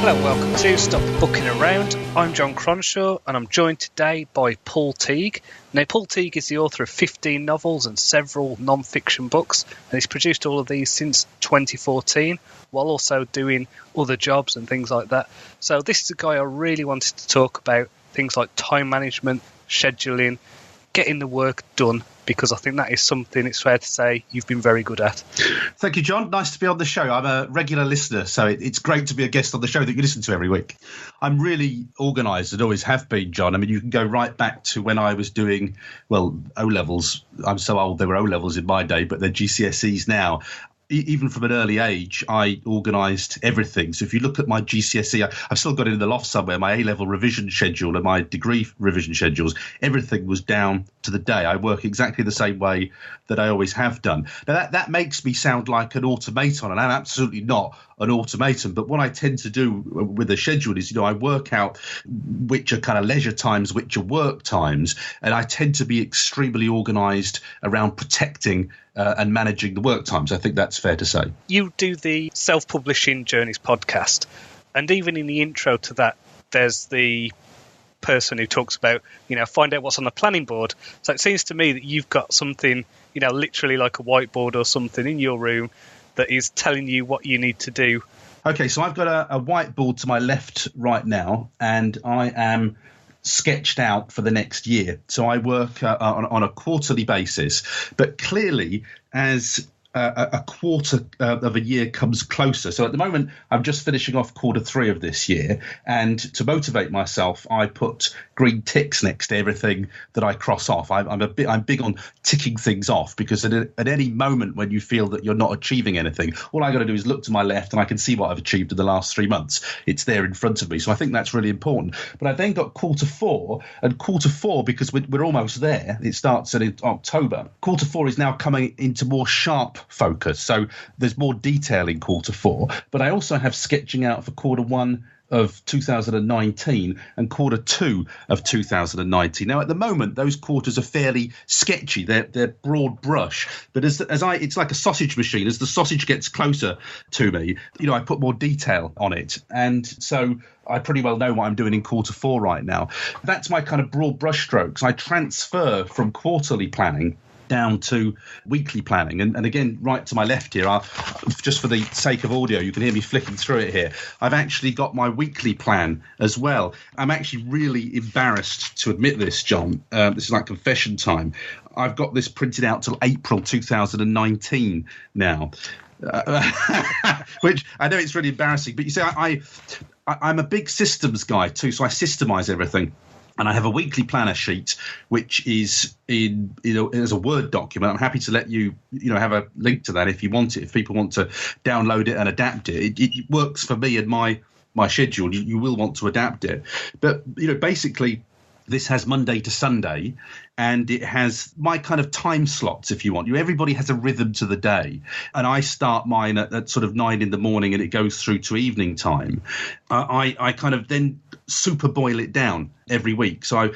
Hello and welcome to Stop Booking Around. I'm Jon Cronshaw and I'm joined today by Paul Teague. Now, Paul Teague is the author of 15 novels and several non-fiction books, and he's produced all of these since 2014 while also doing other jobs and things like that. So this is a guy I really wanted to talk about things like time management, scheduling, getting the work done, because I think that is something it's fair to say you've been very good at. Thank you, John. Nice to be on the show. I'm a regular listener, so it's great to be a guest on the show that you listen to every week. I'm really organised and always have been, John. I mean, you can go right back to when I was doing, O-levels. I'm so old, there were O-levels in my day, but they're GCSEs now. Even from an early age, I organised everything. So if you look at my GCSE, I've still got it in the loft somewhere, my A-level revision schedule and my degree revision schedules, everything was down to the day. I work exactly the same way that I always have done. Now, that makes me sound like an automaton, and I'm absolutely not an automaton. But what I tend to do with a schedule is, I work out which are kind of leisure times, which are work times, and I tend to be extremely organised around protecting and managing the work times. I think that's fair to say. You do the Self-Publishing Journeys podcast, and even in the intro to that, there's the person who talks about, find out what's on the planning board. So it seems to me that you've got something, literally like a whiteboard or something in your room that is telling you what you need to do. Okay, so I've got a whiteboard to my left right now, and I am sketched out for the next year. So I work on a quarterly basis, but clearly as a quarter of a year comes closer. So at the moment, I'm just finishing off quarter 3 of this year. And to motivate myself, I put green ticks next to everything that I cross off. I'm big on ticking things off, because at any moment when you feel that you're not achieving anything, all I got to do is look to my left and I can see what I've achieved in the last 3 months. It's there in front of me. So I think that's really important. But I then got quarter 4, and quarter 4, because we're almost there, it starts in October. Quarter 4 is now coming into more sharp focus. So there's more detail in quarter 4, but I also have sketching out for quarter 1 of 2019 and quarter 2 of 2019. Now, at the moment, those quarters are fairly sketchy. They're broad brush, but it's like a sausage machine. As the sausage gets closer to me, I put more detail on it, and so I pretty well know what I'm doing in quarter 4 right now. That's my kind of broad brush strokes. I transfer from quarterly planning down to weekly planning. And again, right to my left here, just for the sake of audio, you can hear me flicking through it here. I've actually got my weekly plan as well. I'm actually really embarrassed to admit this, John. This is like confession time. I've got this printed out till April 2019 now. Which I know it's really embarrassing, but you see, I'm a big systems guy too, so I systemize everything. And I have a weekly planner sheet, which is as a Word document. I'm happy to let you, have a link to that if you want it. If people want to download it and adapt it, it works for me and my schedule. You will want to adapt it. But, basically, this has Monday to Sunday, and it has my kind of time slots, if you want. Everybody has a rhythm to the day, and I start mine at sort of 9 in the morning, and it goes through to evening time. I kind of then super boil it down every week. So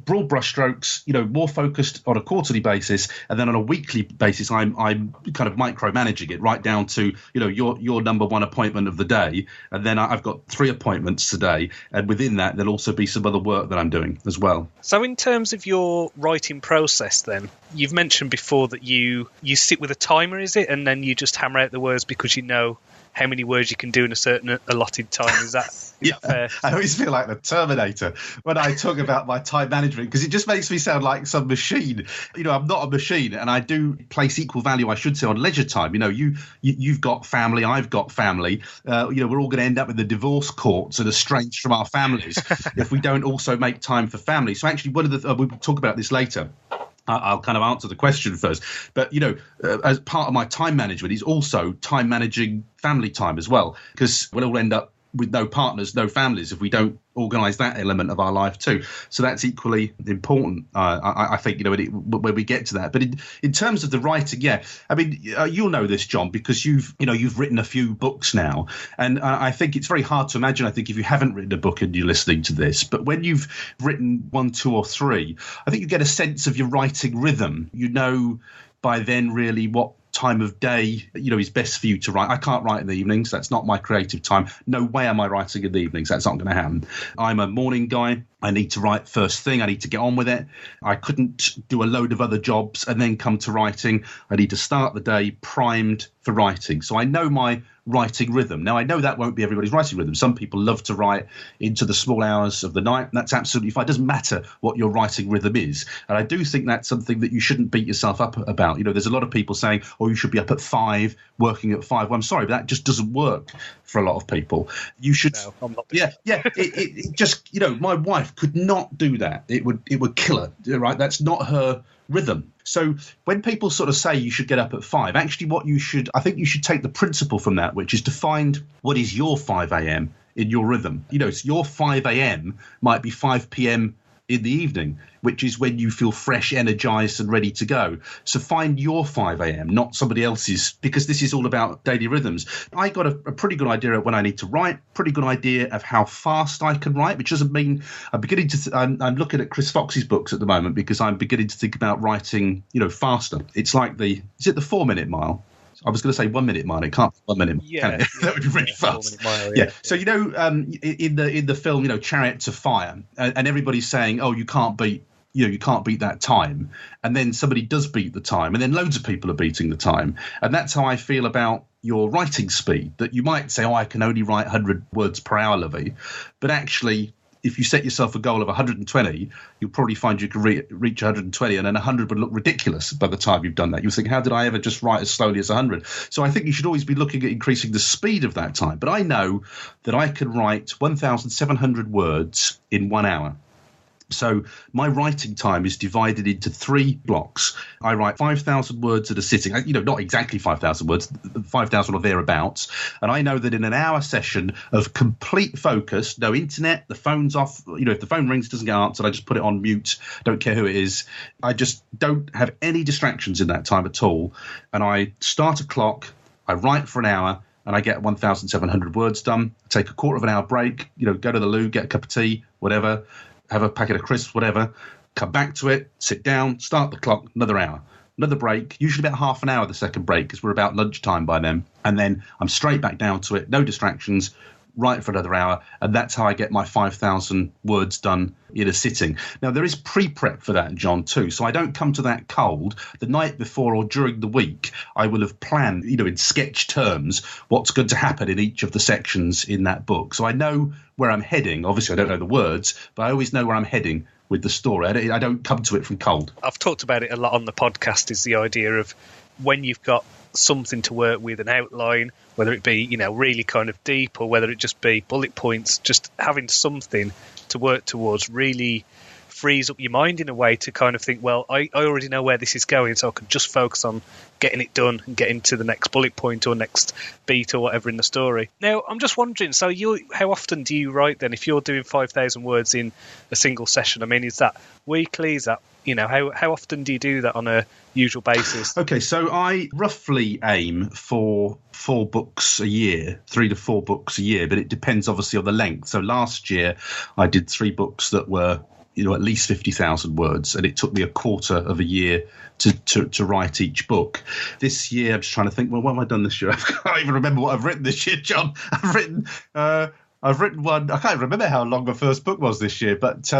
broad brush strokes, more focused on a quarterly basis, and then on a weekly basis, I'm kind of micromanaging it right down to, your number one appointment of the day. And then I've got 3 appointments today. And within that, there'll also be some other work that I'm doing as well. So in terms of your writing process, then, you've mentioned before that you sit with a timer, is it? And then you just hammer out the words because you know how many words you can do in a certain allotted time. Is that fair? I always feel like the Terminator when I talk about my time management, because it just makes me sound like some machine. I'm not a machine, and I do place equal value, I should say, on leisure time. You've got family, I've got family. We're all going to end up in the divorce courts and estranged from our families if we don't also make time for family. So actually, one of the we'll talk about this later. I'll kind of answer the question first. But, as part of my time management is also time managing family time as well, because we'll all end up with no partners, no families, if we don't organise that element of our life too. So that's equally important, I think, when we get to that. But in terms of the writing, you'll know this, John, because you've written a few books now. And I think it's very hard to imagine, I think, if you haven't written a book and you're listening to this. But when you've written 1, 2 or 3, I think you get a sense of your writing rhythm. By then really what time of day, is best for you to write. I can't write in the evenings. That's not my creative time. No way am I writing in the evenings. That's not going to happen. I'm a morning guy. I need to write first thing. I need to get on with it. I couldn't do a load of other jobs and then come to writing. I need to start the day primed for writing. So I know my writing rhythm. Now, I know that won't be everybody's writing rhythm. Some people love to write into the small hours of the night. And that's absolutely fine. It doesn't matter what your writing rhythm is. And I do think that's something that you shouldn't beat yourself up about. There's a lot of people saying, oh, you should be up at 5, working at 5. Well, I'm sorry, but that just doesn't work for a lot of people. You should. No, I'm not. Yeah. It just, my wife could not do that. It would kill her, right? That's not her rhythm. So when people sort of say you should get up at 5, actually I think you should take the principle from that, which is to find what is your 5 a.m. in your rhythm. So your 5 a.m. might be 5 p.m. in the evening, which is when you feel fresh, energized and ready to go. So find your 5 a.m., not somebody else's, because this is all about daily rhythms. I got a pretty good idea of when I need to write, pretty good idea of how fast I can write, which doesn't mean I'm beginning to I'm looking at Chris Fox's books at the moment because I'm beginning to think about writing, faster. It's like is it the 4-minute mile? I was going to say 1 minute mile. It can't be 1 minute. Yeah, that would be really fast. Mile, yeah. So in the film, Chariots of Fire, and everybody's saying, oh, you can't beat that time, and then somebody does beat the time, and then loads of people are beating the time, and that's how I feel about your writing speed. That you might say, oh, I can only write 100 words per hour, Lovey, but actually, if you set yourself a goal of 120, you'll probably find you can reach 120, and then 100 would look ridiculous by the time you've done that. You'll think, how did I ever just write as slowly as 100? So I think you should always be looking at increasing the speed of that time. But I know that I can write 1,700 words in 1 hour. So my writing time is divided into 3 blocks. I write 5,000 words at a sitting, not exactly 5,000 words, 5,000 or thereabouts. And I know that in an hour session of complete focus, no internet, the phone's off, if the phone rings, it doesn't get answered, I just put it on mute, don't care who it is. I just don't have any distractions in that time at all. And I start a clock, I write for an hour, and I get 1,700 words done. Take a quarter of an hour break, go to the loo, get a cup of tea, whatever, have a packet of crisps, whatever, come back to it, sit down, start the clock, another hour, another break, usually about half an hour the second break because we're about lunchtime by then. And then I'm straight back down to it, no distractions, write for another hour. And that's how I get my 5,000 words done in a sitting. Now, there is pre-prep for that, John, too. So I don't come to that cold. The night before or during the week, I will have planned, in sketch terms, what's going to happen in each of the sections in that book. So I know where I'm heading. Obviously, I don't know the words, but I always know where I'm heading with the story. I don't come to it from cold. I've talked about it a lot on the podcast, is the idea of when you've got something to work with, an outline, whether it be, really kind of deep or whether it just be bullet points, just having something to work towards really frees up your mind in a way to kind of think, well, I already know where this is going, so I can just focus on getting it done and getting to the next bullet point or next beat or whatever in the story. Now, I'm just wondering, so how often do you write then if you're doing 5,000 words in a single session? I mean, is that weekly? Is that, how often do you do that on a usual basis? Okay, so I roughly aim for 4 books a year, 3 to 4 books a year, but it depends obviously on the length. So last year I did 3 books that were at least 50,000 words, and it took me a quarter of a year to write each book. This year, I'm just trying to think, well, what have I done this year? I can't even remember what I've written this year, John. I've written one. I can't remember how long my first book was this year, but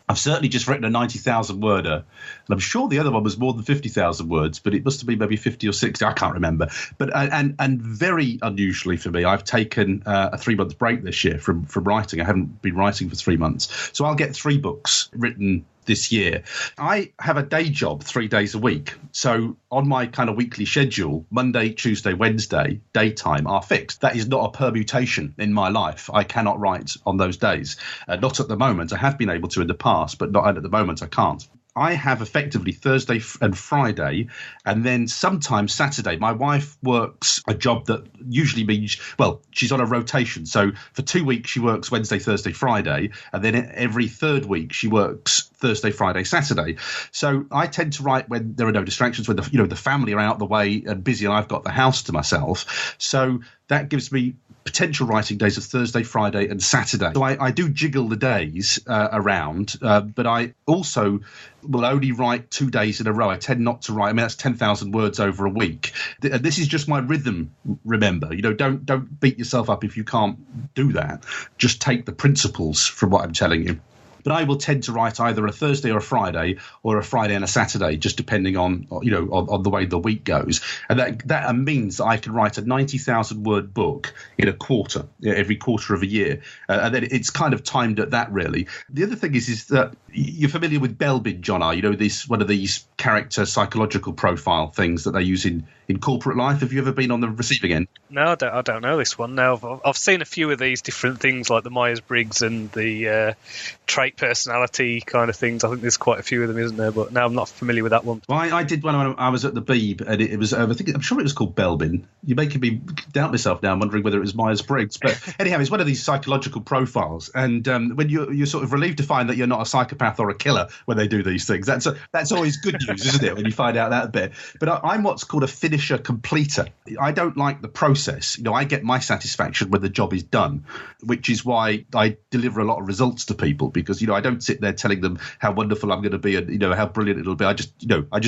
I've certainly just written a 90,000 worder, and I'm sure the other one was more than 50,000 words, but it must have been maybe 50 or 60. I can't remember. But and very unusually for me, I've taken a 3-month break this year from writing. I haven't been writing for 3 months, so I'll get 3 books written this year. I have a day job 3 days a week. So on my kind of weekly schedule, Monday, Tuesday, Wednesday, daytime are fixed. That is not a permutation in my life. I cannot write on those days. Not at the moment. I have been able to in the past, but not at the moment. I can't. I have effectively Thursday and Friday, and then sometimes Saturday. My wife works a job that usually means, well, she's on a rotation. So for 2 weeks, she works Wednesday, Thursday, Friday, and then every third week, she works Thursday, Friday, Saturday. So I tend to write when there are no distractions, when the family are out the way and busy, and I've got the house to myself. So that gives me potential writing days of Thursday, Friday, and Saturday. So I do jiggle the days around, but I also will only write 2 days in a row. I tend not to write. I mean, that's 10,000 words over a week. And this is just my rhythm. Remember, don't beat yourself up if you can't do that. Just take the principles from what I'm telling you. But I will tend to write either a Thursday or a Friday, or a Friday and a Saturday, just depending on the way the week goes. And that means that I can write a 90,000 word book in a quarter, every quarter of a year. And then it's kind of timed at that, really. The other thing is that you're familiar with Belbin, John, are you? This one of these character psychological profile things that they use in corporate life. Have you ever been on the receiving end? No, I don't know this one. No, I've seen a few of these different things, like the Myers-Briggs and the trait personality kind of things. I think there's quite a few of them, isn't there? But no, I'm not familiar with that one. Well, I did one when I was at the Beeb, and it was, I'm sure it was called Belbin. You're making me doubt myself now. I'm wondering whether it was Myers-Briggs. But anyhow, it's one of these psychological profiles. And when you're sort of relieved to find that you're not a psychopath or a killer when they do these things. That's always good news, isn't it, when you find out that bit. But I'm what's called a finisher completer. I don't like the process. I get my satisfaction when the job is done, which is why I deliver a lot of results to people, because I don't sit there telling them how wonderful I'm going to be and how brilliant it'll be. I just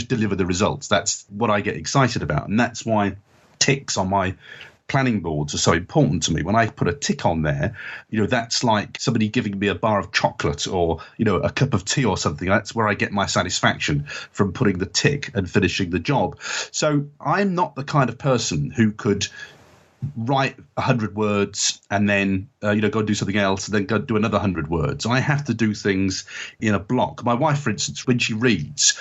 deliver the results. That's what I get excited about, and that's why ticks on my planning boards are so important to me. When I put a tick on there, that's like somebody giving me a bar of chocolate or a cup of tea or something. That's where I get my satisfaction, from putting the tick and finishing the job. So I'm not the kind of person who could write 100 words and then go and do something else and then go do another 100 words. I have to do things in a block. My wife, for instance, when she reads,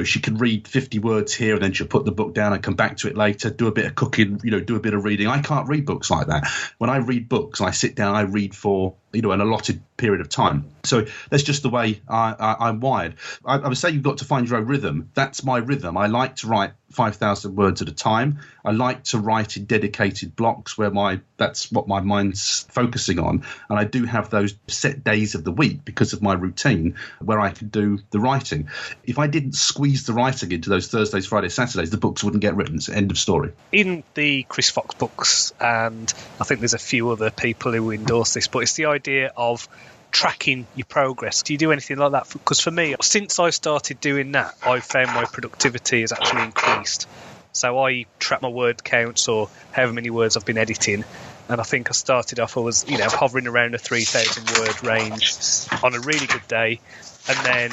she can read 50 words here and then she'll put the book down and come back to it later, do a bit of cooking, do a bit of reading. I can't read books like that. When I read books, I sit down, I read for an allotted period of time. So that's just the way I'm wired. I was saying you've got to find your own rhythm. That's my rhythm. I like to write 5,000 words at a time. I like to write in dedicated blocks where that's what my mind's focusing on. And I do have those set days of the week because of my routine where I can do the writing. If I didn't squeeze the writing into those Thursdays, Fridays, Saturdays, the books wouldn't get written. End of story. In the Chris Fox books, and I think there's a few other people who endorse this, but it's the idea of tracking your progress. Do you do anything like that? Because for me, since I started doing that, I've found my productivity has actually increased. So I track my word counts or however many words I've been editing. And I think I started off, I was, hovering around a 3,000 word range on a really good day. And then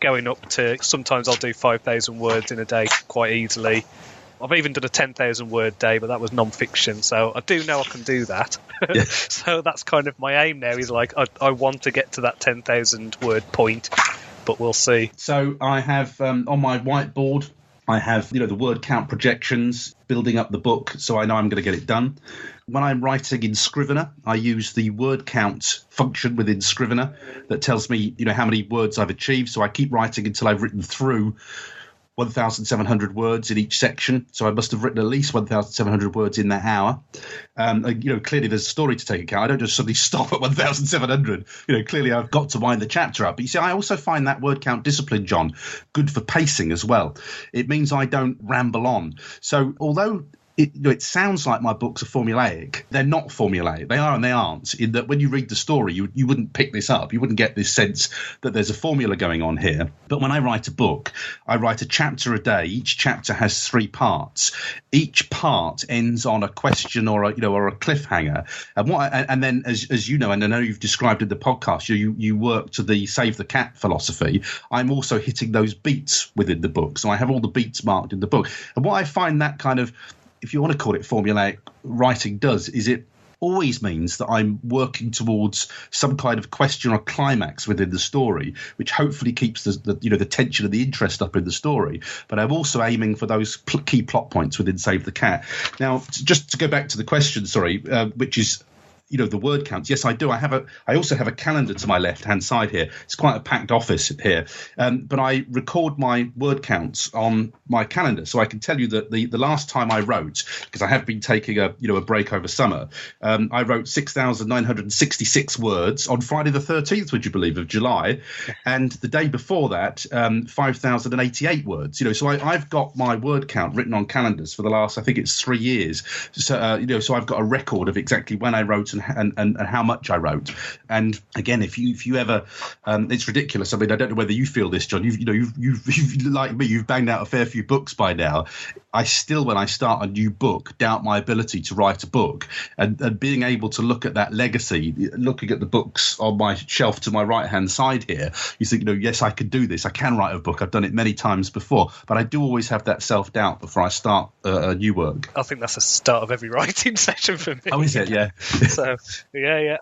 going up to, sometimes I'll do 5,000 words in a day quite easily. I've even done a 10,000 word day, but that was non-fiction. So I do know I can do that. Yeah. So that's kind of my aim now, is like, I want to get to that 10,000 word point, but we'll see. So I have on my whiteboard, I have, the word count projections, building up the book, so I know I'm going to get it done. When I'm writing in Scrivener, I use the word count function within Scrivener that tells me, how many words I've achieved. So I keep writing until I've written through 1,700 words in each section. So I must have written at least 1,700 words in that hour. Clearly there's a story to take account. I don't just suddenly stop at 1,700. Clearly I've got to wind the chapter up. But you see, I also find that word count discipline, John, good for pacing as well. It means I don't ramble on. So although it sounds like my books are formulaic, they're not formulaic. They are and they aren't. In that when you read the story, you wouldn't pick this up. You wouldn't get this sense that there's a formula going on here. But when I write a book, I write a chapter a day. Each chapter has 3 parts. Each part ends on a question or a cliffhanger. And then as you know, and I know you've described in the podcast, you work to the Save the Cat philosophy. I'm also hitting those beats within the book. So I have all the beats marked in the book. And what I find that kind of, if you want to call it formulaic writing, does is it always means that I'm working towards some kind of question or climax within the story, which hopefully keeps the tension and the interest up in the story. But I'm also aiming for those key plot points within Save the Cat. Now, just to go back to the question, which is the word counts. Yes, I do. I also have a calendar to my left-hand side here. It's quite a packed office here. But I record my word counts on my calendar. So I can tell you that the last time I wrote, because I have been taking a break over summer, I wrote 6,966 words on Friday the 13th, would you believe, of July. And the day before that, 5,088 words. So I've got my word count written on calendars for the last, I think it's 3 years. So, so I've got a record of exactly when I wrote and how much I wrote. And again, if you ever, it's ridiculous. I mean, I don't know whether you feel this, John. You've like me, you've banged out a fair few books by now. I still, when I start a new book, doubt my ability to write a book. And being able to look at that legacy, looking at the books on my shelf to my right-hand side here, you think, yes, I could do this. I can write a book. I've done it many times before. But I do always have that self-doubt before I start a new work. I think that's the start of every writing session for me. Oh, is it? Yeah. So, yeah.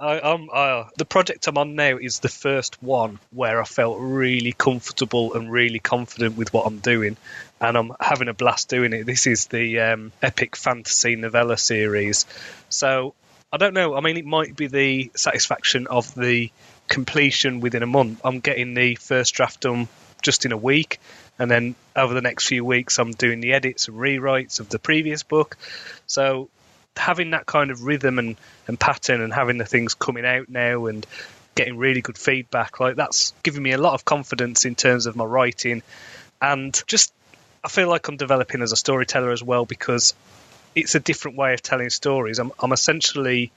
The project I'm on now is the first one where I felt really comfortable and really confident with what I'm doing. And I'm having a blast doing it. This is the epic fantasy novella series. So I don't know. I mean, it might be the satisfaction of the completion within a month. I'm getting the first draft done just in a week. And then over the next few weeks, I'm doing the edits and rewrites of the previous book. So having that kind of rhythm and pattern and having the things coming out now and getting really good feedback, like that's giving me a lot of confidence in terms of my writing. And just I feel like I'm developing as a storyteller as well, because it's a different way of telling stories. I'm essentially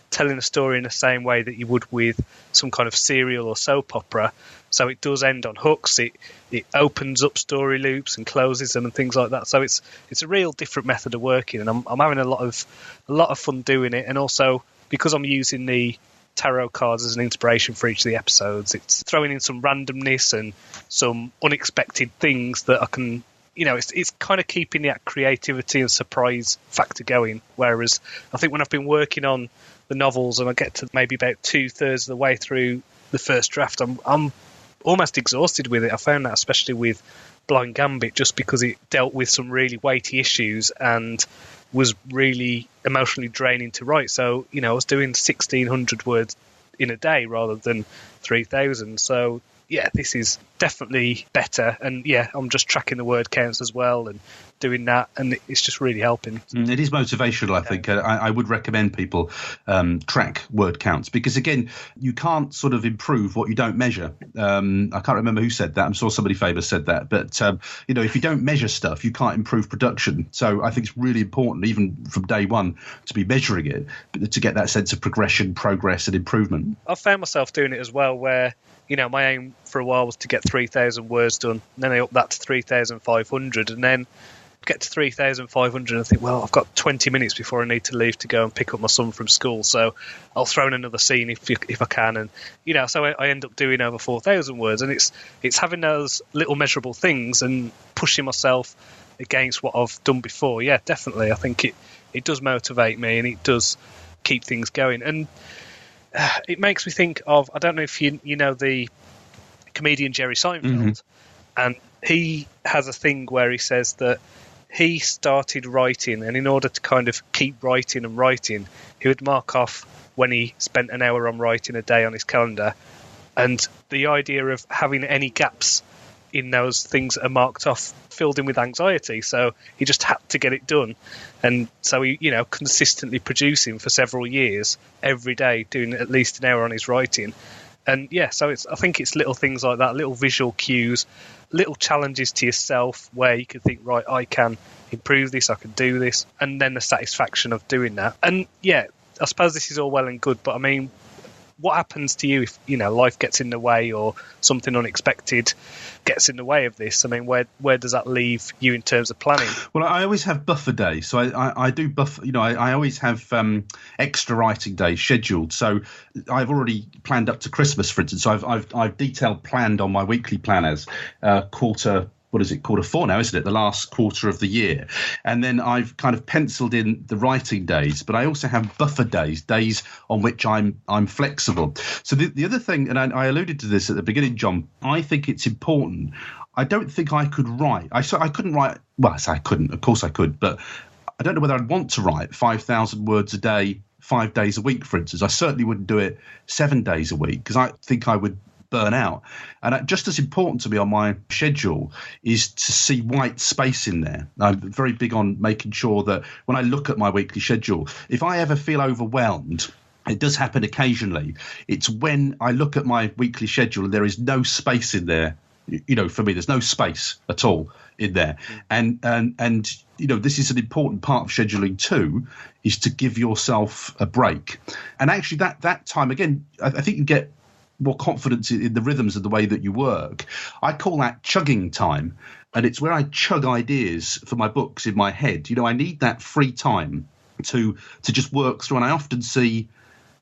telling a story in the same way that you would with some kind of serial or soap opera. So it does end on hooks. It opens up story loops and closes them and things like that. So it's a real different method of working, and I'm having a lot of fun doing it. And also because I'm using the tarot cards as an inspiration for each of the episodes, it's throwing in some randomness and some unexpected things that I can. It's kind of keeping that creativity and surprise factor going. Whereas I think when I've been working on the novels and I get to maybe about 2/3 of the way through the first draft, I'm almost exhausted with it. I found that especially with Blind Gambit, just because it dealt with some really weighty issues and was really emotionally draining to write. So, I was doing 1,600 words in a day rather than 3,000. So, yeah, this is definitely better. And yeah, I'm just tracking the word counts as well and doing that, and it's just really helping. It is motivational, I think. I would recommend people track word counts, because again, you can't sort of improve what you don't measure. I can't remember who said that. I'm sure somebody famous said that. But if you don't measure stuff, you can't improve production. So I think it's really important, even from day one, to be measuring it, to get that sense of progression, progress, and improvement. I've found myself doing it as well, where my aim for a while was to get 3,000 words done, and then I upped that to 3,500, and then get to 3,500 and I think, well, I've got 20 minutes before I need to leave to go and pick up my son from school, so I'll throw in another scene if I can, and so I end up doing over 4,000 words, and it's having those little measurable things and pushing myself against what I've done before. Yeah, definitely. I think it does motivate me, and it does keep things going, and it makes me think of, I don't know if you know the comedian Jerry Seinfeld, and he has a thing where he says that he started writing, and in order to kind of keep writing and writing, he would mark off when he spent an hour on writing a day on his calendar, and the idea of having any gaps in those things that are marked off filled him with anxiety, so he just had to get it done. And so he consistently producing for several years every day, doing at least an hour on his writing. And yeah, so I think it's little things like that, little visual cues, little challenges to yourself where you can think, right, I can improve this, I can do this, and then the satisfaction of doing that. And yeah, I suppose this is all well and good, but I mean, what happens to you if life gets in the way or something unexpected gets in the way of this? I mean, where does that leave you in terms of planning? Well, I always have buffer days, so I do buffer. I always have extra writing days scheduled. So I've already planned up to Christmas, for instance. So I've detailed planned on my weekly plan as quarter. What is it, quarter four now, isn't it? The last quarter of the year. And then I've kind of penciled in the writing days, but I also have buffer days on which I'm flexible. So the other thing, and I alluded to this at the beginning, John, I think it's important. I don't think I could write. I couldn't write. Well, I couldn't. Of course I could, but I don't know whether I'd want to write 5,000 words a day 5 days a week, for instance. I certainly wouldn't do it 7 days a week because I think I would burn out. And just as important to me on my schedule is to see white space in there. I'm very big on making sure that when I look at my weekly schedule, if I ever feel overwhelmed, it does happen occasionally. It's when I look at my weekly schedule and there is no space in there. For me, there's no space at all in there. And this is an important part of scheduling too, is to give yourself a break. And actually that time, again, I think you get more confidence in the rhythms of the way that you work. I call that chugging time. And it's where I chug ideas for my books in my head. I need that free time to just work through. And I often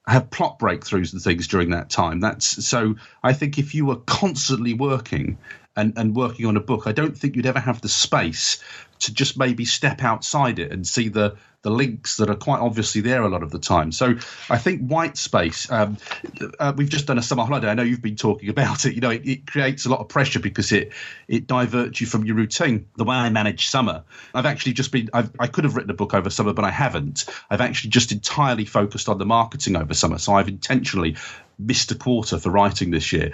have plot breakthroughs and things during that time. So I think if you were constantly working and working on a book, I don't think you'd ever have the space to just maybe step outside it and see the links that are quite obviously there a lot of the time. So I think white space, we've just done a summer holiday. I know you've been talking about it. It creates a lot of pressure because it diverts you from your routine. The way I manage summer, I've actually just I could have written a book over summer, but I haven't. I've actually just entirely focused on the marketing over summer. So I've intentionally missed a quarter for writing this year,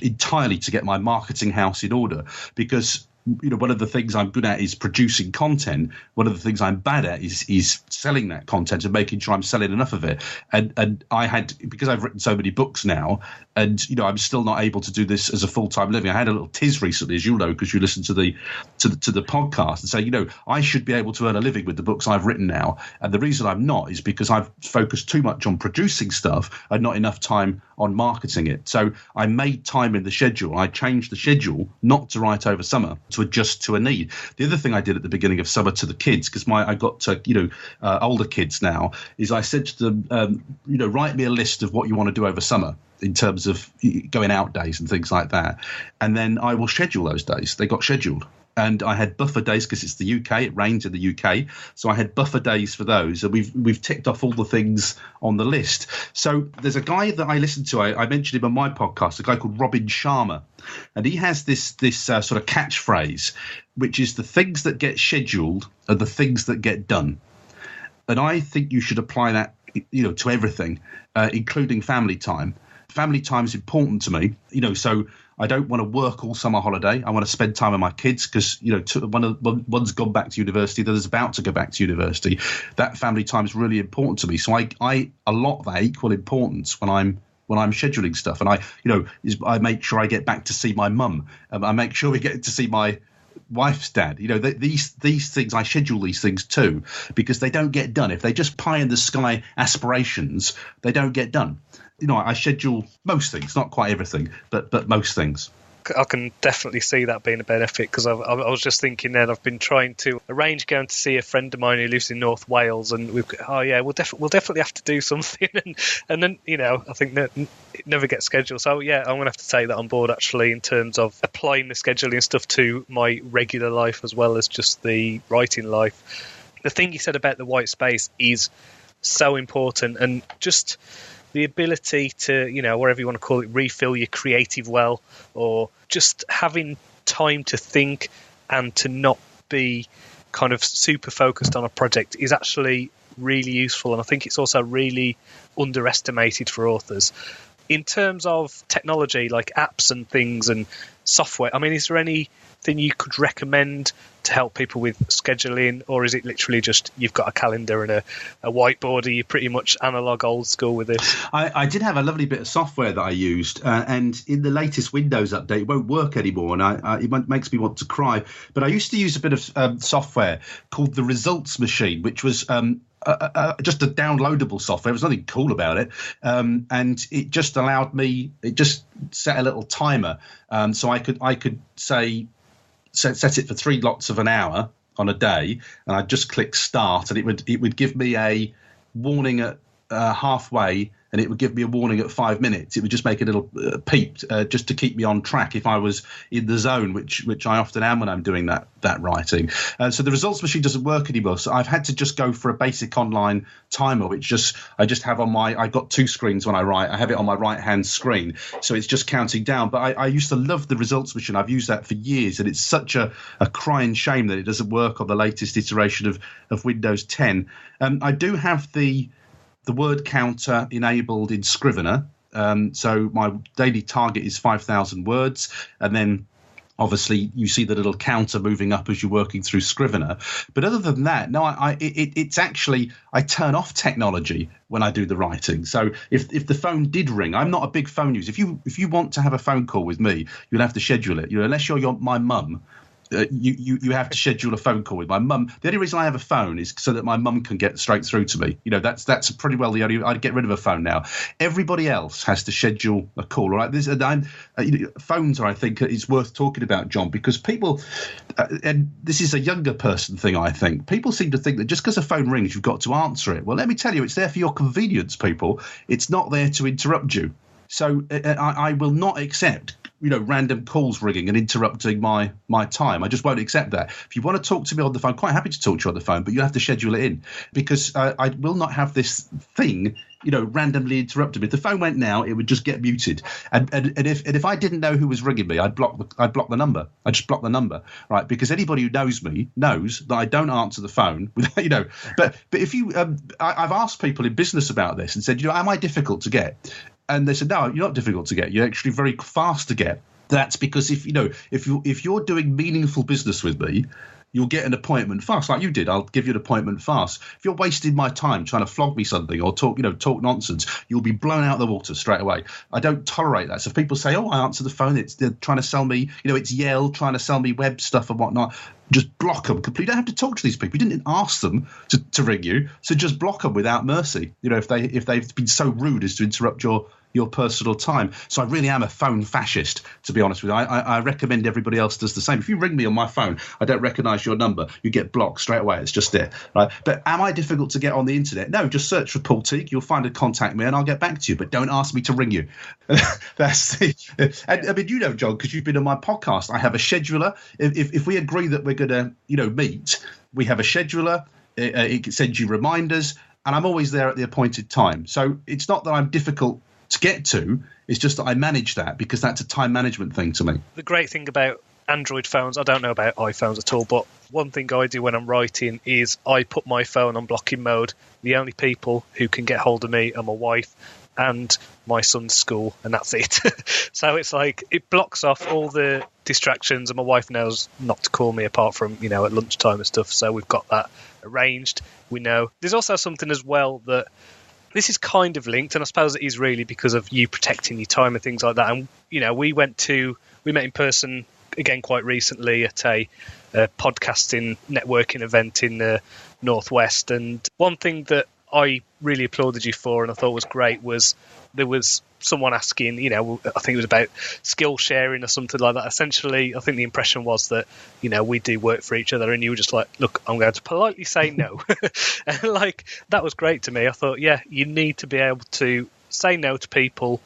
entirely to get my marketing house in order, because one of the things I'm good at is producing content. One of the things I'm bad at is selling that content and making sure I'm selling enough of it. And I had, because I've written so many books now, and I'm still not able to do this as a full-time living. I had a little tiz recently, as you'll know, because you listen to the podcast, and say, I should be able to earn a living with the books I've written now. And the reason I'm not is because I've focused too much on producing stuff and not enough time on marketing it. So I made time in the schedule. I changed the schedule not to write over summer, to adjust to a need. The other thing I did at the beginning of summer to the kids, because I got older kids now, is I said to them, write me a list of what you want to do over summer in terms of going out days and things like that, and then I will schedule those days. They got scheduled. And I had buffer days because it's the UK. It rains in the UK, so I had buffer days for those. And we've ticked off all the things on the list. So there's a guy that I listen to. I mentioned him on my podcast. A guy called Robin Sharma, and he has this sort of catchphrase, which is the things that get scheduled are the things that get done. And I think you should apply that, to everything, including family time. Family time is important to me, so I don't want to work all summer holiday. I want to spend time with my kids because, one's gone back to university, the other's about to go back to university. That family time is really important to me. So I allot that equal importance when I'm scheduling stuff. And I make sure I get back to see my mum. I make sure we get to see my wife's dad. These things, I schedule these things too, because they don't get done. If they just pie in the sky aspirations, they don't get done. I schedule most things, not quite everything, but most things. I can definitely see that being a benefit, because I was just thinking then, I've been trying to arrange going to see a friend of mine who lives in North Wales, and we'll definitely have to do something, and then I think that it never gets scheduled. So I'm going to have to take that on board actually, in terms of applying the scheduling stuff to my regular life as well as just the writing life. The thing you said about the white space is so important, and just the ability to, whatever you want to call it, refill your creative well, or just having time to think and to not be kind of super focused on a project is actually really useful. And I think it's also really underestimated for authors. In terms of technology, like apps and things and software, is there anything you could recommend to help people with scheduling, or is it literally just you've got a calendar and a whiteboard? Are you pretty much analog old school with this? I did have a lovely bit of software that I used, and in the latest Windows update it won't work anymore, and it makes me want to cry. But I used to use a bit of software called the Results Machine, which was just a downloadable software. There was nothing cool about it, and it just allowed me. It just set a little timer, so I could say set it for 3 lots of an hour on a day, and I'd just click start, and it would give me a warning at halfway, and it would give me a warning at 5 minutes. It would just make a little peep just to keep me on track if I was in the zone, which I often am when I'm doing that writing. So the Results Machine doesn't work anymore. So I've had to just go for a basic online timer, which I just have on I've got 2 screens when I write. I have it on my right-hand screen, so it's just counting down. But I used to love the Results Machine. I've used that for years, and it's such a crying shame that it doesn't work on the latest iteration of Windows 10. I do have the the word counter enabled in Scrivener. So my daily target is 5,000 words, and then obviously you see the little counter moving up as you're working through Scrivener. But other than that, no, it's actually, I turn off technology when I do the writing. So if the phone did ring, I'm not a big phone user. If you want to have a phone call with me, you'll have to schedule it. Unless you're my mum. You have to schedule a phone call with my mum. The only reason I have a phone is so that my mum can get straight through to me. That's pretty well the only. I'd get rid of a phone now. Everybody else has to schedule a call. All right, phones are, I think, is worth talking about, John, because people, and this is a younger person thing. I think people seem to think that just because a phone rings, you've got to answer it. Well, let me tell you, it's there for your convenience, people. It's not there to interrupt you. So I will not accept random calls ringing and interrupting my time. I just won't accept that. If you want to talk to me on the phone, quite happy to talk to you on the phone, but you have to schedule it in, because I will not have this thing, randomly interrupting me. If the phone went now, it would just get muted. And if I didn't know who was ringing me, I'd block the number. I just block the number, right? Because anybody who knows me knows that I don't answer the phone. But if you, I've asked people in business about this and said, am I difficult to get? And they said, no, you're not difficult to get. You're actually very fast to get. That's because if you're doing meaningful business with me, you'll get an appointment fast, like you did. I'll give you an appointment fast. If you're wasting my time trying to flog me something or talk nonsense, you'll be blown out of the water straight away. I don't tolerate that. So if people say, I answer the phone, they're trying to sell me, it's Yale trying to sell me web stuff and whatnot. Just block them completely. You don't have to talk to these people. You didn't ask them to ring you, so just block them without mercy. If they've been so rude as to interrupt your personal time. So I really am a phone fascist, to be honest with you. I recommend everybody else does the same. If you ring me on my phone, I don't recognise your number, you get blocked straight away. It's just it, right? But am I difficult to get on the internet? No, just search for Paul Teague. You'll find a contact me and I'll get back to you. But don't ask me to ring you. That's the. And I mean, John, because you've been on my podcast, I have a scheduler. If we agree that we're going to, meet, we have a scheduler. It sends you reminders, and I'm always there at the appointed time. So it's not that I'm difficult to get to, it's just that I manage that because that's a time management thing to me. The great thing about Android phones, I don't know about iPhones at all, but one thing I do when I'm writing is I put my phone on blocking mode. The only people who can get hold of me are my wife and my son's school, and that's it. So it's like it blocks off all the distractions, and my wife knows not to call me apart from at lunchtime and stuff. So we've got that arranged. We know there's also something as well that this is kind of linked, and I suppose it is really because of you protecting your time and things like that. And we met in person again quite recently at a podcasting networking event in the Northwest, and one thing that I really applauded you for and I thought was great was there was someone asking, I think it was about skill sharing or something like that. Essentially, I think the impression was that, we do work for each other, and you were just like, look, I'm going to politely say no. And that was great to me. I thought, yeah, you need to be able to say no to people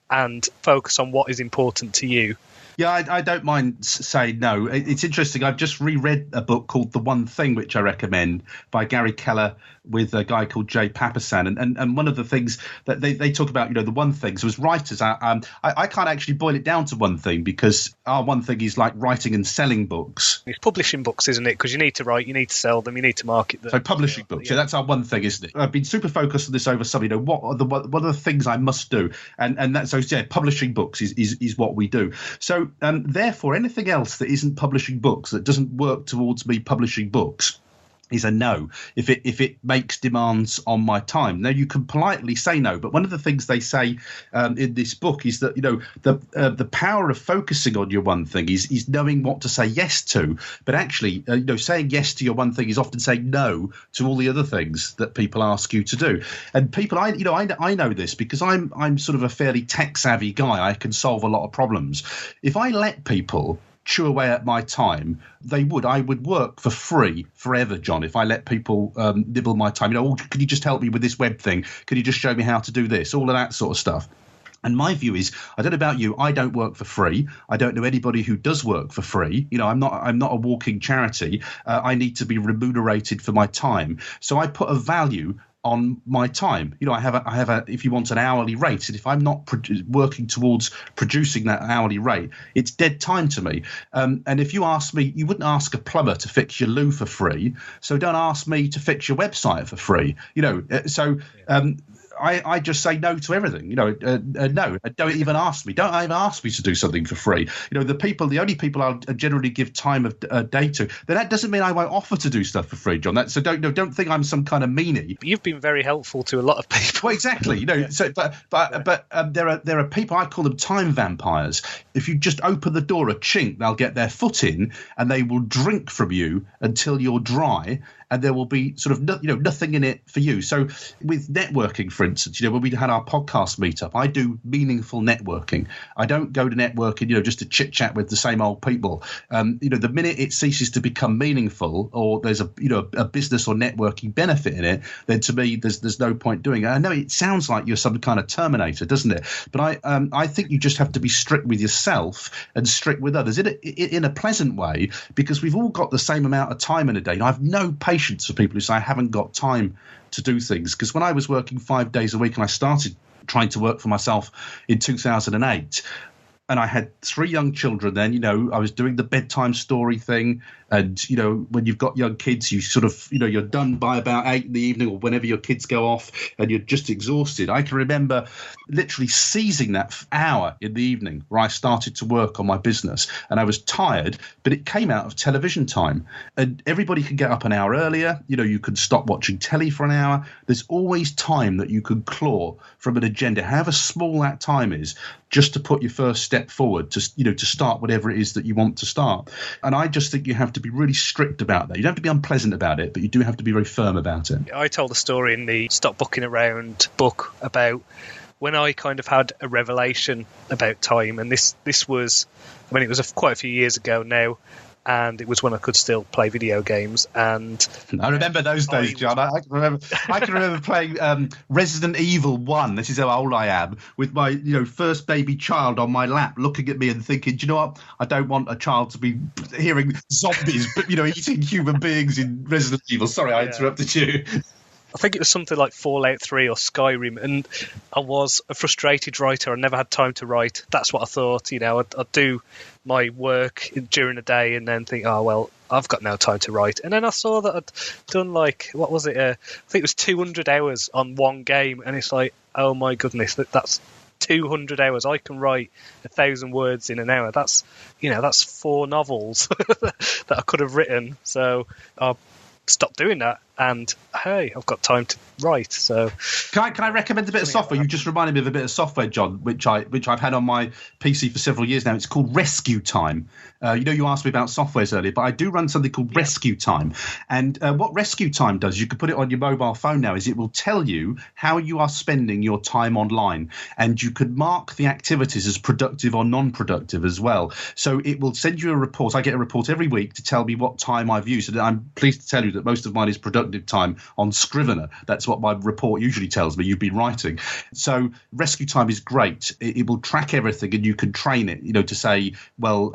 and focus on what is important to you. Yeah, I don't mind saying no. It's interesting. I've just reread a book called The One Thing, which I recommend, by Gary Keller with a guy called Jay Papasan. And one of the things that they talk about, the one thing. So as writers, I can't actually boil it down to one thing, because our one thing is like writing and selling books. It's publishing books, isn't it? Because you need to write, you need to sell them, you need to market them. So publishing books, yeah, that's our one thing, isn't it? I've been super focused on this over summer. What are the things I must do? And that, so yeah, publishing books is what we do. So therefore, anything else that isn't publishing books, that doesn't work towards me publishing books, is a no if it makes demands on my time. Now, you can politely say no, but one of the things they say in this book is that the power of focusing on your one thing is knowing what to say yes to. But actually, saying yes to your one thing is often saying no to all the other things that people ask you to do. And people, I know this because I'm sort of a fairly tech savvy guy. I can solve a lot of problems. If I let people chew away at my time, I would work for free forever, John, if I let people nibble my time. Can you just help me with this web thing? Can you just show me how to do this? All of that sort of stuff. And my view is, I don't know about you, I don't work for free. I don't know anybody who does work for free. I'm not a walking charity. I need to be remunerated for my time. So I put a value on my time. I have a if you want, an hourly rate, and if I'm not working towards producing that hourly rate, it's dead time to me. And if you ask me, you wouldn't ask a plumber to fix your loo for free, so don't ask me to fix your website for free. I just say no to everything. No, don't even ask me. Don't even ask me to do something for free. The only people I'll generally give time of day to. Then that doesn't mean I won't offer to do stuff for free, John. So don't think I'm some kind of meanie. You've been very helpful to a lot of people. Well, exactly. So there are people, I call them time vampires. If you just open the door a chink, they'll get their foot in and they will drink from you until you're dry. And there will be sort of nothing in it for you. So with networking, for instance, when we had our podcast meetup, I do meaningful networking. I don't go to networking, just to chit chat with the same old people. The minute it ceases to become meaningful, or there's a business or networking benefit in it, then to me there's no point doing it. I know it sounds like you're some kind of Terminator, doesn't it? But I think you just have to be strict with yourself and strict with others in a pleasant way, because we've all got the same amount of time in a day. And I have no patience for people who say I haven't got time to do things, because when I was working 5 days a week and I started trying to work for myself in 2008, and I had 3 young children then, I was doing the bedtime story thing. And, when you've got young kids, you sort of, you're done by about 8 in the evening or whenever your kids go off, and you're just exhausted. I can remember literally seizing that hour in the evening where I started to work on my business, and I was tired, but it came out of television time. And everybody can get up an hour earlier. You can stop watching telly for an hour. There's always time that you can claw from an agenda, however small that time is, just to put your first step forward to start whatever it is that you want to start. And I just think you have to be really strict about that. You don't have to be unpleasant about it, but you do have to be very firm about it. I told a story in the Stop Booking Around book about when I kind of had a revelation about time, and this was, it was quite a few years ago now, and it was when I could still play video games. And I remember those days, John. I can remember playing Resident Evil 1. This is how old I am, with my first baby child on my lap, looking at me and thinking, do you know what? I don't want a child to be hearing zombies, but eating human beings in Resident Evil. Sorry, I interrupted you. I think it was something like Fallout 3 or Skyrim, and I was a frustrated writer. I never had time to write. That's what I thought. I'd do my work during the day and then think, oh, well, I've got no time to write. And then I saw that I'd done what was it? I think it was 200 hours on one game, and it's like, oh my goodness, that's 200 hours. I can write 1,000 words in an hour. That's 4 novels that I could have written. So I stopped doing that, and hey, I've got time to write. So can I recommend a bit of software? You just reminded me of a bit of software, John, which I've had on my PC for several years now. It's called Rescue Time. You asked me about softwares earlier, but I do run something called Rescue Time. And what Rescue Time does, you can put it on your mobile phone now, is it will tell you how you are spending your time online, and you could mark the activities as productive or non-productive as well. So it will send you a report. I get a report every week to tell me what time I've used, and I'm pleased to tell you that most of mine is productive time on Scrivener. That's what my report usually tells me you've been writing. So Rescue Time is great. It will track everything, and you can train it, to say, well,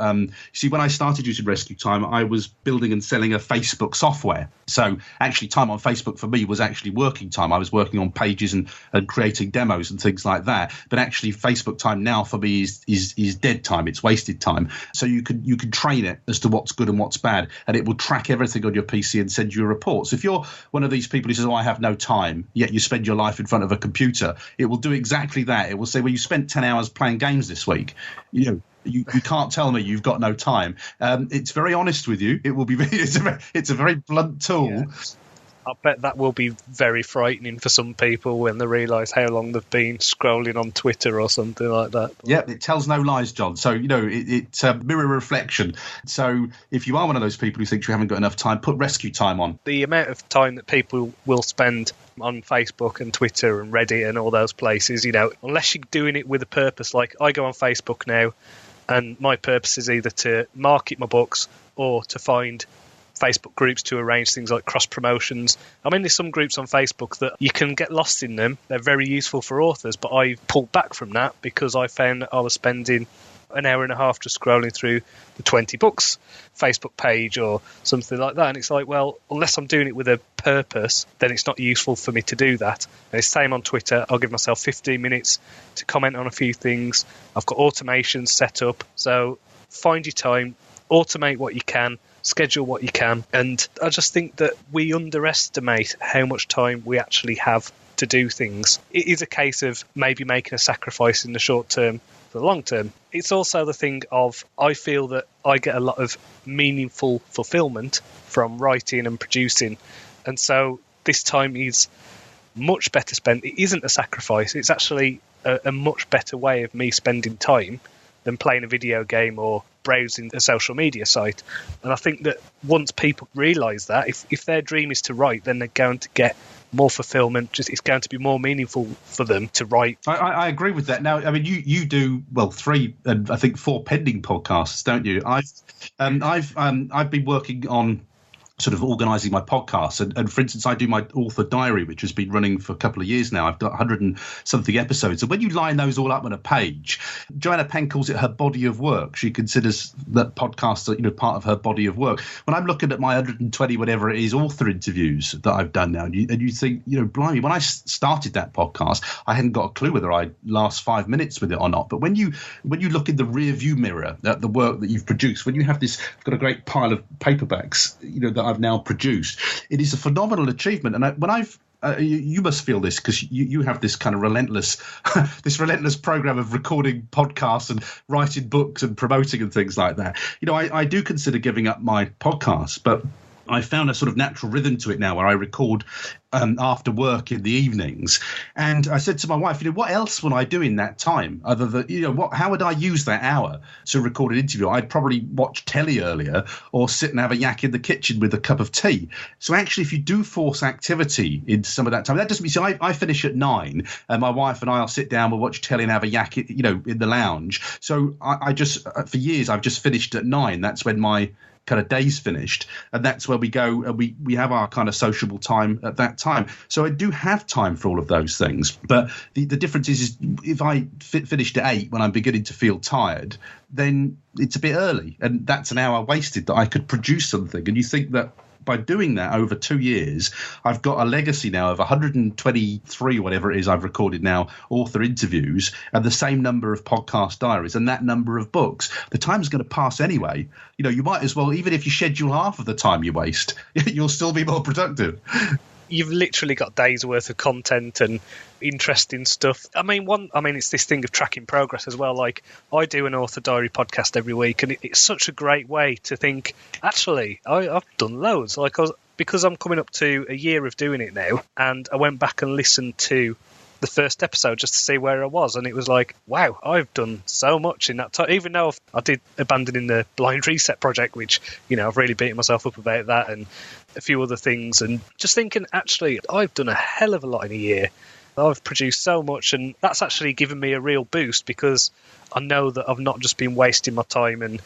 see, when I started using Rescue Time, I was building and selling a Facebook software. So actually time on Facebook for me was actually working time. I was working on pages and creating demos and things like that. But actually Facebook time now for me is dead time. It's wasted time. So you can train it as to what's good and what's bad, and it will track everything on your PC and send you a report. So if you're one of these people who says, I have no time, yet you spend your life in front of a computer, it will do exactly that. It will say, well, you spent 10 hours playing games this week. You can't tell me you've got no time. It's very honest with you. It will be. It's a very blunt tool. Yeah. I bet that will be very frightening for some people when they realise how long they've been scrolling on Twitter or something like that. Yeah, it tells no lies, John. So, it's a mirror reflection. So if you are one of those people who thinks you haven't got enough time, put Rescue Time on. The amount of time that people will spend on Facebook and Twitter and Reddit and all those places, unless you're doing it with a purpose, like I go on Facebook now, and my purpose is either to market my books or to find Facebook groups to arrange things like cross promotions. I mean, there's some groups on Facebook that you can get lost in them. They're very useful for authors, but I pulled back from that because I found that I was spending an hour and a half just scrolling through the 20 books Facebook page or something like that. And it's like, well, unless I'm doing it with a purpose, then it's not useful for me to do that. And it's the same on Twitter. I'll give myself 15 minutes to comment on a few things. I've got automations set up. So find your time, automate what you can, schedule what you can. And I just think that we underestimate how much time we actually have to do things. It is a case of maybe making a sacrifice in the short term for the long term. It's also the thing of, I feel that I get a lot of meaningful fulfillment from writing and producing. And so this time is much better spent. It isn't a sacrifice. It's actually a much better way of me spending time than playing a video game or browsing a social media site. And I think that once people realise that, if their dream is to write, then they're going to get more fulfillment. Just it's going to be more meaningful for them to write. I agree with that. Now, I mean, you do 3 and I think 4 pending podcasts, don't you? I've been working on sort of organising my podcasts, and for instance, I do my author diary, which has been running for a couple of years now. I've got 100 and something episodes, and when you line those all up on a page, Joanna Penn calls it her body of work. She considers that podcasts are part of her body of work. When I'm looking at my 120 whatever it is author interviews that I've done now, and you think, blimey, when I started that podcast, I hadn't got a clue whether I'd last 5 minutes with it or not. But when you look in the rear view mirror at the work that you've produced, when you have this, I've got a great pile of paperbacks, that I've now produced, it is a phenomenal achievement. And you must feel this because you have this kind of relentless program of recording podcasts and writing books and promoting and things like that. I do consider giving up my podcast, but I found a sort of natural rhythm to it now where I record after work in the evenings. And I said to my wife, what else would I do in that time other than, how would I use that hour to record an interview? I'd probably watch telly earlier or sit and have a yak in the kitchen with a cup of tea. So actually, if you do force activity into some of that time, that doesn't mean, so I finish at 9 and my wife and I'll sit down, we'll watch telly and have a yak, in the lounge. So I just, for years, I've just finished at 9. That's when my kind of day's finished, and that's where we go and we have our kind of sociable time at that time. So I do have time for all of those things, but the difference is if I finished at 8 when I'm beginning to feel tired, then it's a bit early, and that's an hour wasted that I could produce something. And you think that by doing that over 2 years, I've got a legacy now of 123, whatever it is I've recorded now, author interviews, and the same number of podcast diaries and that number of books. The time's going to pass anyway. You might as well, even if you schedule half of the time you waste, you'll still be more productive. You've literally got days worth of content and interesting stuff. I mean, it's this thing of tracking progress as well. Like, I do an author diary podcast every week, and it's such a great way to think, actually, I've done loads. Like, because I'm coming up to a year of doing it now, and I went back and listened to the first episode just to see where I was, and it was like, wow, I've done so much in that time. Even though I did abandoning the blind reset project, which I've really beaten myself up about that, and a few other things, and just thinking, actually, I've done a hell of a lot in a year. I've produced so much, and that's actually given me a real boost because I know that I've not just been wasting my time and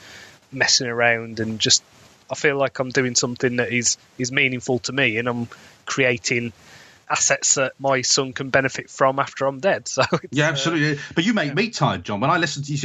messing around, and just I feel like I'm doing something that is meaningful to me, and I'm creating assets that my son can benefit from after I'm dead. So yeah, absolutely. But you make me tired, John. When I listen to you,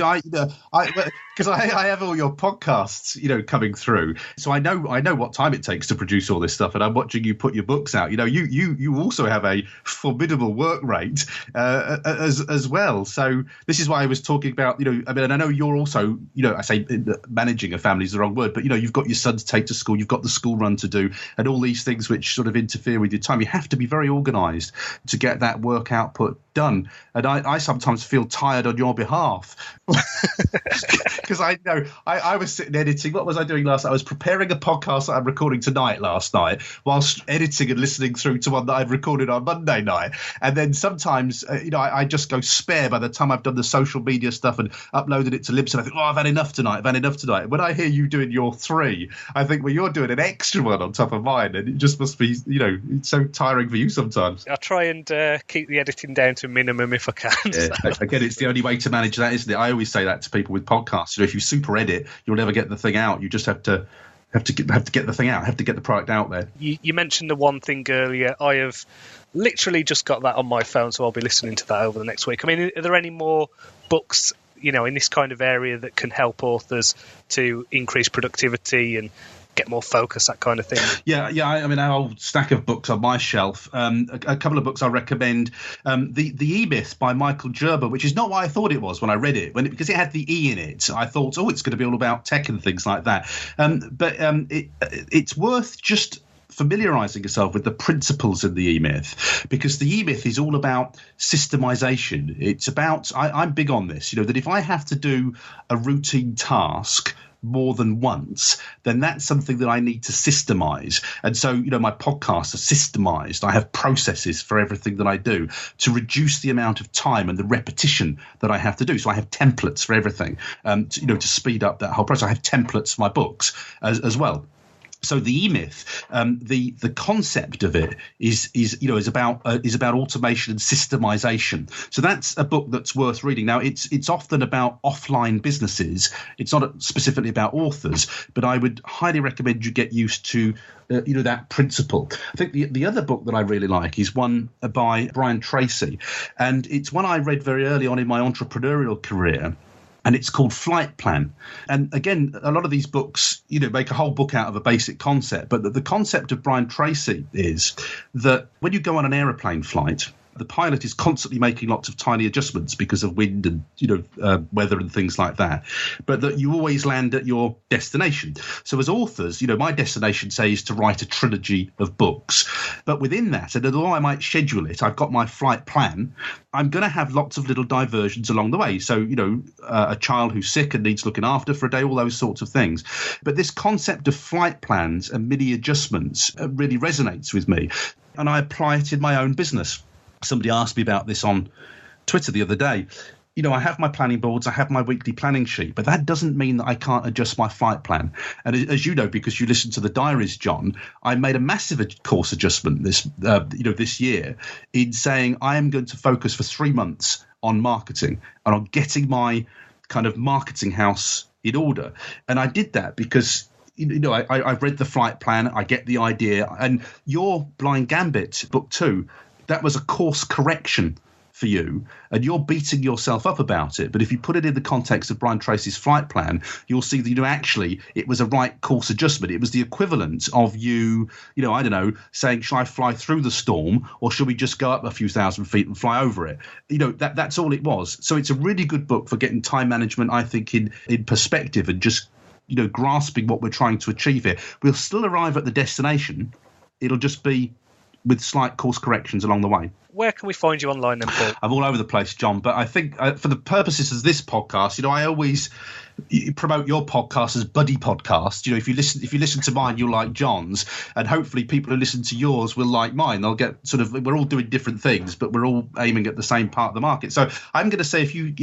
because I have all your podcasts, coming through, so I know what time it takes to produce all this stuff, and I'm watching you put your books out. You also have a formidable work rate as well. So this is why I was talking about. And I know you're also, I say managing a family is the wrong word, but you've got your son to take to school, you've got the school run to do, and all these things which sort of interfere with your time. You have to be very organised to get that work output done, and I sometimes feel tired on your behalf because I know I was sitting editing. What was I doing last night? I was preparing a podcast that I'm recording tonight last night whilst editing and listening through to one that I'd recorded on Monday night, and then sometimes I just go spare by the time I've done the social media stuff and uploaded it to Libsyn. I think, I've had enough tonight. When I hear you doing your 3, I think, well, you're doing an extra one on top of mine, and it just must be it's so tiring for you sometimes. I try and keep the editing down to a minimum if I can. Yeah. So. Again, it's the only way to manage that, isn't it? I always say that to people with podcasts. If you super edit, you'll never get the thing out. You just have to have to get the thing out, have to get the product out there. You mentioned the one thing earlier. I have literally just got that on my phone, so I'll be listening to that over the next week. I mean, are there any more books, in this kind of area that can help authors to increase productivity and get more focus, that kind of thing? Yeah. I mean, our old stack of books on my shelf. A couple of books I recommend. The E-Myth by Michael Gerber, which is not what I thought it was when I read it. Because it had the E in it, I thought, it's going to be all about tech and things like that. But it's worth just familiarizing yourself with the principles in the E-Myth, because the E-Myth is all about systemization. It's about, I'm big on this, that if I have to do a routine task more than once, then that's something that I need to systemize. And so, my podcasts are systemized. I have processes for everything that I do to reduce the amount of time and the repetition that I have to do. So I have templates for everything, to speed up that whole process. I have templates for my books as well. So the E-Myth, the concept of it is about automation and systemization. So that's a book that's worth reading. Now it's often about offline businesses. It's not specifically about authors, but I would highly recommend you get used to that principle. I think the other book that I really like is one by Brian Tracy, and it's one I read very early on in my entrepreneurial career. And it's called Flight Plan. And again, a lot of these books, make a whole book out of a basic concept. But the concept of Brian Tracy is that when you go on an aeroplane flight, the pilot is constantly making lots of tiny adjustments because of wind and weather and things like that, but that you always land at your destination. So as authors, my destination, say, is to write a trilogy of books, but within that, and although I might schedule it, I've got my flight plan, I'm going to have lots of little diversions along the way. So a child who's sick and needs looking after for a day, all those sorts of things. But this concept of flight plans and mini adjustments really resonates with me, and I apply it in my own business. Somebody asked me about this on Twitter the other day. I have my planning boards, I have my weekly planning sheet, but that doesn't mean that I can't adjust my flight plan. And as you know, because you listen to the diaries, John, I made a massive course adjustment this year in saying I am going to focus for 3 months on marketing and on getting my kind of marketing house in order. And I did that because I've read the flight plan, I get the idea. And your Blind Gambit book 2, that was a course correction for you, and you're beating yourself up about it. But if you put it in the context of Brian Tracy's flight plan, you'll see that actually it was a right course adjustment. It was the equivalent of you, I don't know, saying, shall I fly through the storm or should we just go up a few thousand feet and fly over it? That's all it was. So it's a really good book for getting time management, I think, in perspective and just grasping what we're trying to achieve here. We'll still arrive at the destination. It'll just be with slight course corrections along the way. Where can we find you online then, Paul? I'm all over the place, John, but I think for the purposes of this podcast, I always promote your podcast as buddy podcast. If you listen to mine, you'll like John's, and hopefully people who listen to yours will like mine. They'll get we're all doing different things, but we're all aiming at the same part of the market. So I'm going to say if you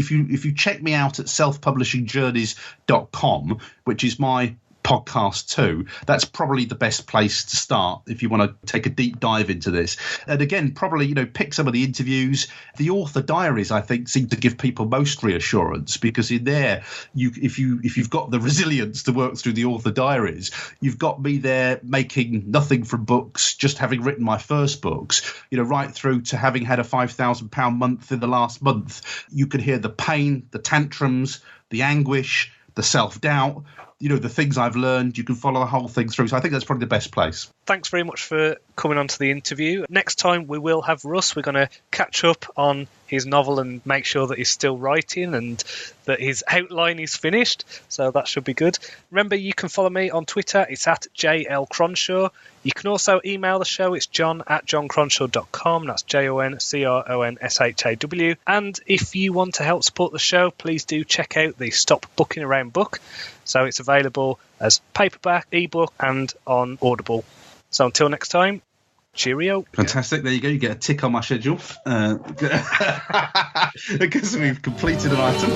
check me out at selfpublishingjourneys.com, which is my podcast too, that's probably the best place to start if you want to take a deep dive into this. And again, probably pick some of the interviews. The author diaries, I think, seem to give people most reassurance, because in there, if you've got the resilience to work through the author diaries, you've got me there making nothing from books, just having written my first books, right through to having had a £5,000 month in the last month. You can hear the pain, the tantrums, the anguish, the self-doubt, the things I've learned. You can follow the whole thing through. So I think that's probably the best place. Thanks very much for coming on to the interview. Next time we will have Russ. We're going to catch up on his novel and make sure that he's still writing and that his outline is finished. So that should be good. Remember, you can follow me on Twitter. It's at JL Cronshaw. You can also email the show. It's john@johncronshaw.com. That's JONCRONSHAW. And if you want to help support the show, please do check out the Stop Booking Around book. So it's available as paperback, ebook, and on Audible. So until next time, cheerio. Fantastic. There you go. You get a tick on my schedule because we've completed an item.